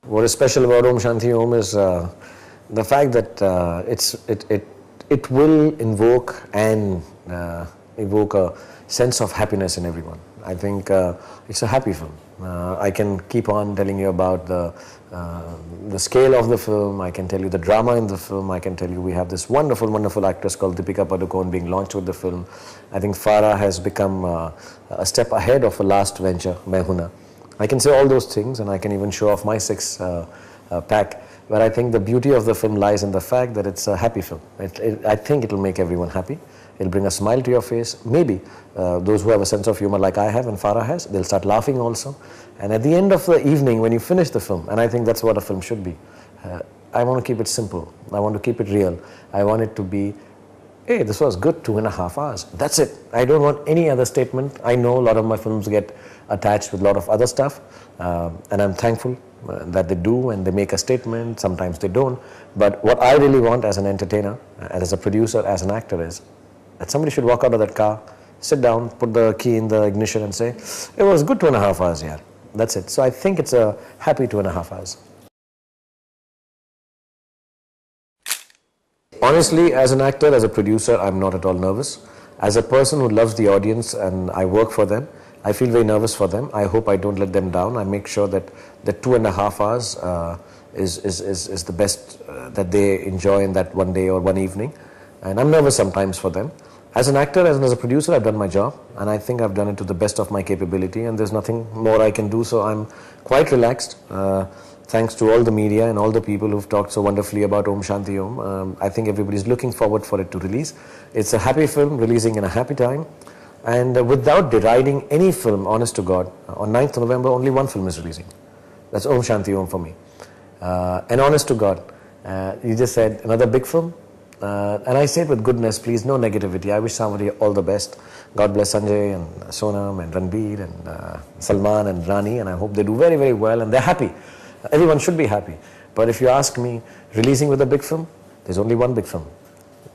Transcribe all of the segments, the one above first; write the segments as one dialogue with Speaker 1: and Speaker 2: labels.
Speaker 1: What is special about Om Shanti Om is the fact that it will invoke and evoke a sense of happiness in everyone. I think it's a happy film. I can keep on telling you about the scale of the film. I can tell you the drama in the film. I can tell you we have this wonderful, wonderful actress called Deepika Padukone being launched with the film. I think Farah has become a step ahead of her last venture, Mehuna. I can say all those things, and I can even show off my six-pack. But I think the beauty of the film lies in the fact that it's a happy film. I think it'll make everyone happy. It'll bring a smile to your face. Maybe those who have a sense of humor like I have and Farah has, they'll start laughing also. And at the end of the evening, when you finish the film, and I think that's what a film should be, I want to keep it simple. I want to keep it real. I want it to be, hey, this was good 2.5 hours. That's it. I don't want any other statement. I know a lot of my films get attached with a lot of other stuff, and I'm thankful that they do, and they make a statement. Sometimes they don't. But what I really want as an entertainer, and as a producer, as an actor, is that somebody should walk out of that car, sit down, put the key in the ignition and say, it was good 2.5 hours, yeah. That's it. So I think it's a happy 2.5 hours. Honestly, as an actor, as a producer, I'm not at all nervous. As a person who loves the audience and I work for them, I feel very nervous for them. I hope I don't let them down. I make sure that the 2.5 hours is the best that they enjoy in that one day or one evening. And I'm nervous sometimes for them. As an actor and as a producer, I've done my job, and I think I've done it to the best of my capability, and there's nothing more I can do, so I'm quite relaxed. Thanks to all the media and all the people who've talked so wonderfully about Om Shanti Om. I think everybody's looking forward for it to release. It's a happy film, releasing in a happy time. And without deriding any film, honest to God, on 9th November, only one film is releasing. That's Om Shanti Om for me. And honest to God, you just said another big film. And I say it with goodness, please, no negativity. I wish somebody all the best. God bless Sanjay and Sonam and Ranbir and Salman and Rani, and I hope they do very, very well and they're happy. Everyone should be happy. But if you ask me, releasing with a big film, there's only one big film.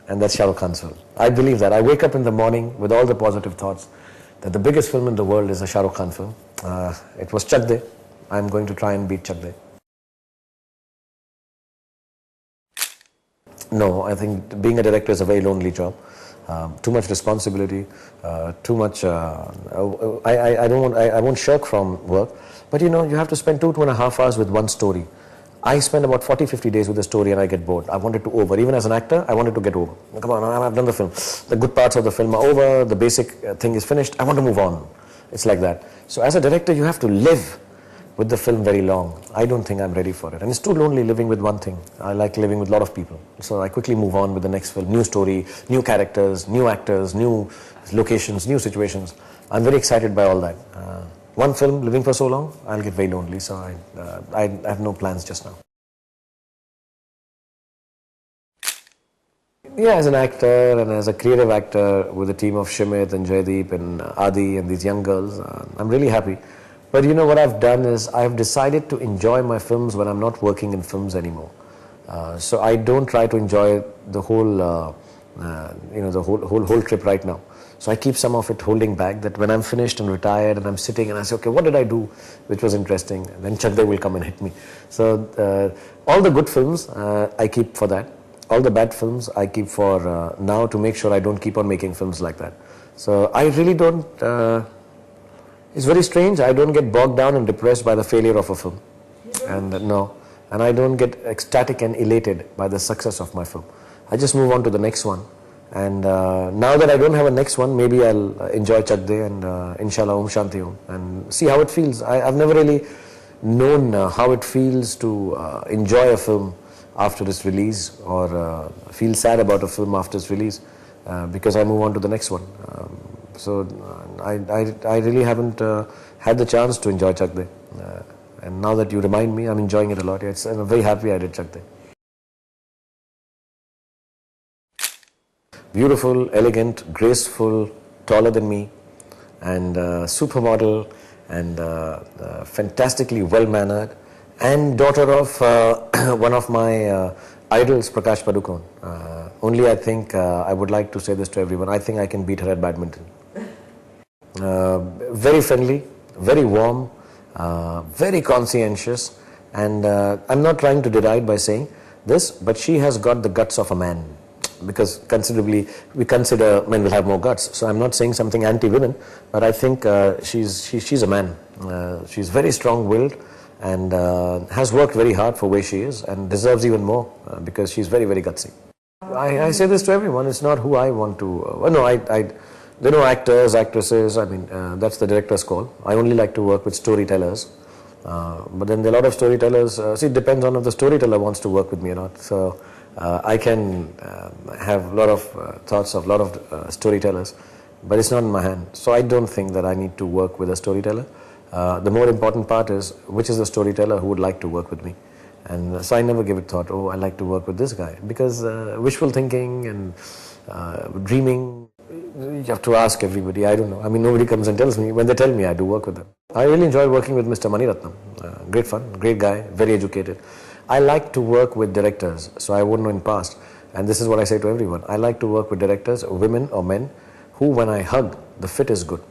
Speaker 1: And that's Shahrukh Khan's film. I believe that. I wake up in the morning with all the positive thoughts that the biggest film in the world is a Shah Rukh Khan film. It was Chak De. I'm going to try and beat Chak De. No, I think being a director is a very lonely job. Too much responsibility, too much. I won't shirk from work, but you know, you have to spend 2.5 hours with one story. I spend about 40-50 days with a story and I get bored. I want it to over. Even as an actor, I want it to get over. Come on, I've done the film. The good parts of the film are over. The basic thing is finished. I want to move on. It's like that. So as a director, you have to live with the film very long. I don't think I'm ready for it. And it's too lonely living with one thing. I like living with a lot of people. So I quickly move on with the next film. New story, new characters, new actors, new locations, new situations. I'm very excited by all that. One film, living for so long, I'll get very lonely. So I have no plans just now. Yeah, as an actor and as a creative actor with a team of Shimit and Jaydeep and Adi and these young girls, I'm really happy. But you know what I've done is I've decided to enjoy my films when I'm not working in films anymore. So I don't try to enjoy the whole, the whole trip right now. So I keep some of it holding back, that when I'm finished and retired and I'm sitting and I say, okay, what did I do which was interesting? And then Chak De will come and hit me. So all the good films I keep for that. All the bad films I keep for now, to make sure I don't keep on making films like that. So I really don't, it's very strange, I don't get bogged down and depressed by the failure of a film. And no, and I don't get ecstatic and elated by the success of my film. I just move on to the next one. And now that I don't have a next one, maybe I'll enjoy Chak De and inshallah Om Shanti Om and see how it feels. I've never really known how it feels to enjoy a film after its release, or feel sad about a film after its release, because I move on to the next one. So I really haven't had the chance to enjoy Chak De. And now that you remind me, I'm enjoying it a lot. I'm very happy I did Chak De. Beautiful, elegant, graceful, taller than me, and supermodel, and fantastically well-mannered, and daughter of one of my idols, Prakash Padukone. Only I think I would like to say this to everyone. I think I can beat her at badminton. Very friendly, very warm, very conscientious, And I'm not trying to deride by saying this, but she has got the guts of a man, because considerably we consider men will have more guts. So I'm not saying something anti-women, but I think she's a man. She's very strong-willed and has worked very hard for where she is, and deserves even more because she's very, very gutsy. I say this to everyone. It's not who I want to. There are no actors, actresses. I mean, that's the director's call. I only like to work with storytellers. But then there are a lot of storytellers. See, it depends on if the storyteller wants to work with me or not. So I can have a lot of thoughts of a lot of storytellers, but it's not in my hand. So I don't think that I need to work with a storyteller. The more important part is which is the storyteller who would like to work with me. And so I never give it thought, oh, I like to work with this guy. Because wishful thinking and dreaming, you have to ask everybody. I don't know. I mean, nobody comes and tells me. When they tell me, I do work with them. I really enjoy working with Mr. Maniratnam. Great fun, great guy, very educated. I like to work with directors, so I wouldn't know in past. And this is what I say to everyone. I like to work with directors, women or men, who when I hug, the fit is good.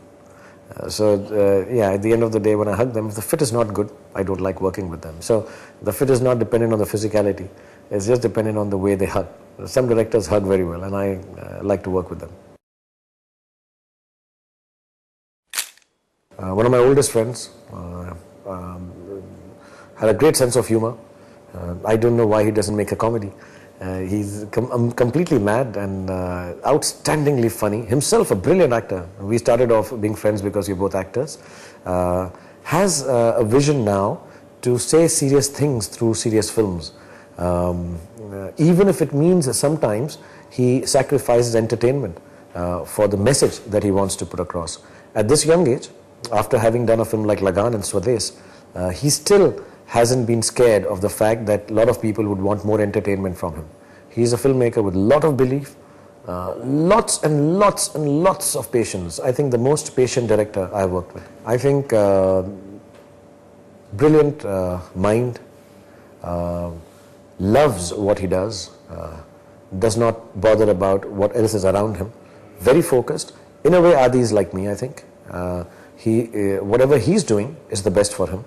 Speaker 1: Yeah, at the end of the day, when I hug them, if the fit is not good, I don't like working with them. So the fit is not dependent on the physicality. It's just dependent on the way they hug. Some directors hug very well, and I like to work with them. One of my oldest friends had a great sense of humor. I don't know why he doesn't make a comedy. He's completely mad and outstandingly funny. Himself a brilliant actor. We started off being friends because we're both actors. Has a vision now to say serious things through serious films. Even if it means sometimes he sacrifices entertainment for the message that he wants to put across. At this young age, after having done a film like Lagan and Swades, he still hasn't been scared of the fact that a lot of people would want more entertainment from him. He's a filmmaker with a lot of belief, lots and lots and lots of patience. I think the most patient director I've worked with. I think brilliant mind, loves what he does not bother about what else is around him, very focused. In a way, Adi is like me, I think. Whatever he's doing is the best for him.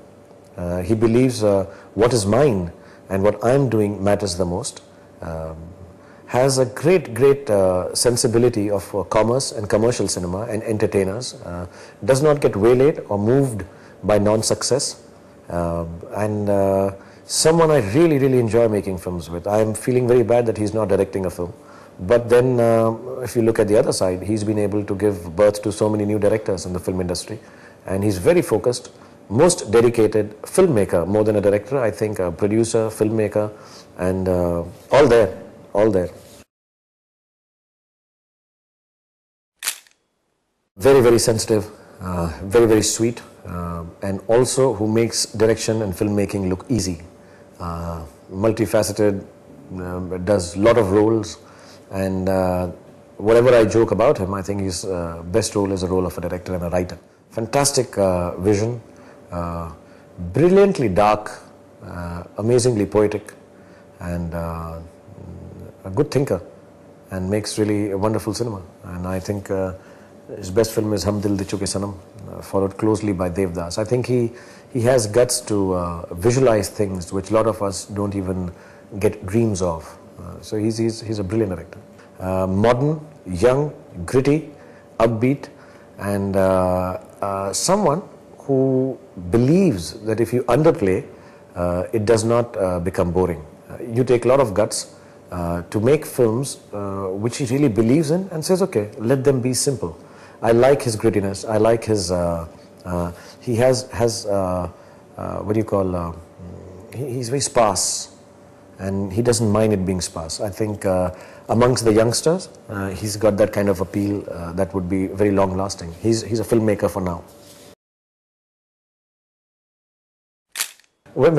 Speaker 1: He believes what is mine and what I'm doing matters the most. Has a great sensibility of commerce and commercial cinema and entertainers. Does not get waylaid or moved by non-success. And someone I really enjoy making films with. I am feeling very bad that he's not directing a film. But then if you look at the other side, he's been able to give birth to so many new directors in the film industry. And he's very focused, most dedicated filmmaker, more than a director. I think a producer, filmmaker, and all there. Very sensitive, very sweet, and also who makes direction and filmmaking look easy. Multifaceted, does a lot of roles, and whatever I joke about him, I think his best role is a role of a director and a writer. Fantastic vision, brilliantly dark, amazingly poetic, and a good thinker, and makes really a wonderful cinema. And I think his best film is Hum Dil De Chuke Sanam, followed closely by Devdas. I think he has guts to visualize things which a lot of us don't even get dreams of. So he's a brilliant director. Modern, young, gritty, upbeat, and someone who believes that if you underplay, it does not become boring. You take a lot of guts to make films which he really believes in and says, okay, let them be simple. I like his grittiness. I like his, he has what do you call, he's very sparse, and he doesn't mind it being sparse. I think amongst the youngsters, he's got that kind of appeal that would be very long lasting. He's a filmmaker for now. When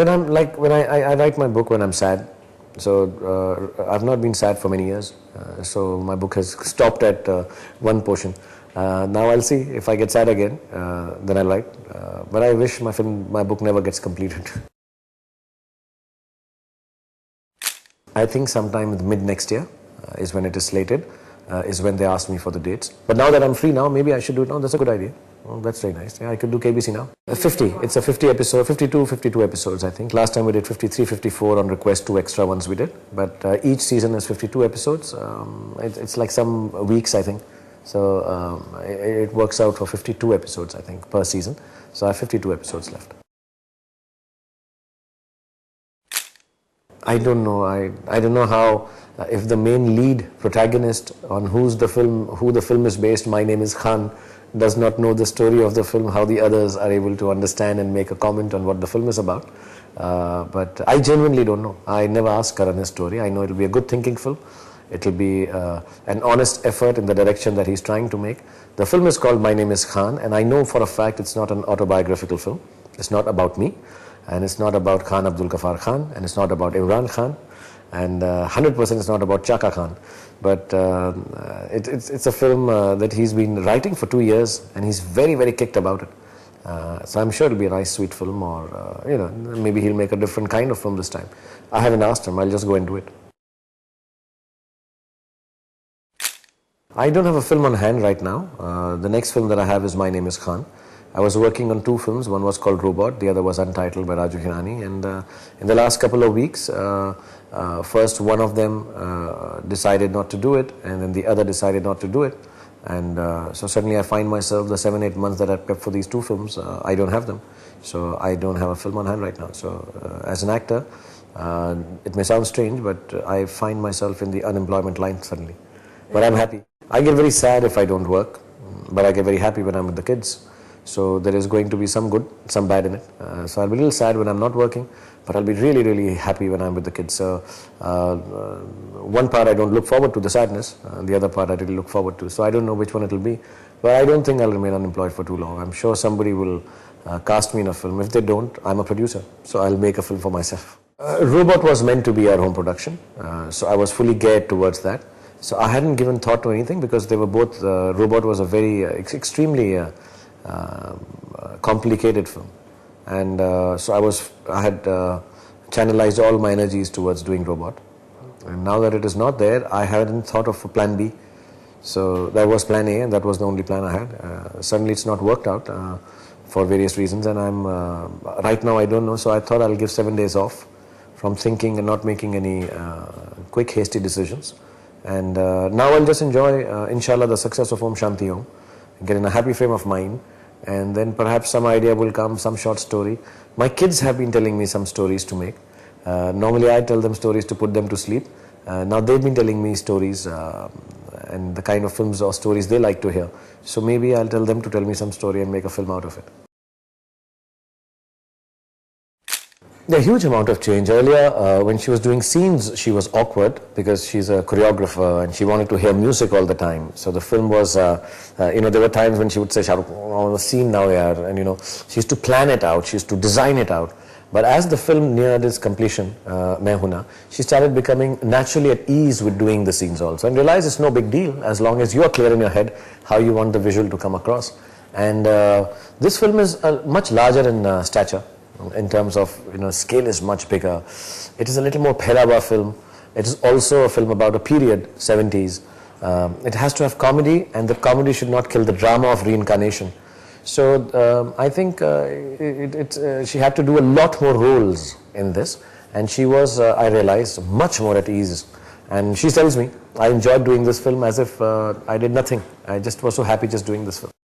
Speaker 1: I write my book when I'm sad, so I've not been sad for many years, so my book has stopped at one portion. Now I'll see if I get sad again, then I'll write. But I wish my book never gets completed. I think sometime mid next year is when it is slated, is when they asked me for the dates. But now that I'm free now, maybe I should do it now. That's a good idea. Oh, that's very nice. Yeah, I could do KBC now. 50. It's a 50 episode, 52 episodes, I think. Last time we did 53, 54 on request, 2 extra ones we did. But each season is 52 episodes. It's like some weeks, I think. So it works out for 52 episodes, I think, per season. So I have 52 episodes left. I don't know. I don't know how, if the main lead protagonist on who the film is based, my name is Khan, does not know the story of the film, how the others are able to understand and make a comment on what the film is about. But I genuinely don't know. I never asked Karan his story. I know it'll be a good thinking film. It'll be an honest effort in the direction that he's trying to make. The film is called My Name is Khan, and I know for a fact it's not an autobiographical film. It's not about me, and it's not about Khan Abdul Ghaffar Khan, and it's not about Imran Khan, and 100% it's not about Chaka Khan. But it's a film that he's been writing for 2 years, and he's very, very kicked about it. So I'm sure it'll be a nice, sweet film, or maybe he'll make a different kind of film this time. I haven't asked him. I'll just go and do it. I don't have a film on hand right now. The next film that I have is My Name is Khan. I was working on 2 films. One was called Robot, the other was Untitled by Raju Hirani. And in the last couple of weeks, first one of them decided not to do it, and then the other decided not to do it. And so suddenly I find myself, the 7-8 months that I've kept for these 2 films, I don't have them. So I don't have a film on hand right now. So as an actor, it may sound strange, but I find myself in the unemployment line suddenly. But I'm happy. I get very sad if I don't work, but I get very happy when I'm with the kids. So there is going to be some good, some bad in it. So I'll be a little sad when I'm not working, but I'll be really, really happy when I'm with the kids. So one part I don't look forward to, the sadness, the other part I really look forward to. So I don't know which one it'll be, but I don't think I'll remain unemployed for too long. I'm sure somebody will cast me in a film. If they don't, I'm a producer, so I'll make a film for myself. Robot was meant to be our home production, so I was fully geared towards that. So I hadn't given thought to anything, because they were both, Robot was a very, extremely complicated film. And so I had channelized all my energies towards doing Robot. And now that it is not there, I hadn't thought of a plan B. So that was plan A, and that was the only plan I had. Suddenly it's not worked out for various reasons, and I'm, right now I don't know, so I thought I'll give 7 days off from thinking and not making any quick, hasty decisions. And now I'll just enjoy, inshallah, the success of Om Shanti Om, get in a happy frame of mind, and then perhaps some idea will come, some short story. My kids have been telling me some stories to make. Normally I tell them stories to put them to sleep. Now they've been telling me stories and the kind of films or stories they like to hear. So maybe I'll tell them to tell me some story and make a film out of it. A huge amount of change. Earlier, when she was doing scenes, she was awkward because she's a choreographer and she wanted to hear music all the time. So the film was, there were times when she would say, Shahrukh, on the scene now, yaar. And she used to plan it out, she used to design it out. But as the film neared its completion, Main Hoon Na, she started becoming naturally at ease with doing the scenes also, and realized it's no big deal as long as you are clear in your head how you want the visual to come across. And this film is much larger in stature. In terms of, scale is much bigger. It is a little more Pehrawa film. It is also a film about a period, 70s. It has to have comedy, and the comedy should not kill the drama of reincarnation. So I think she had to do a lot more roles in this, and she was, I realized, much more at ease. And she tells me, I enjoyed doing this film as if I did nothing. I just was so happy just doing this film.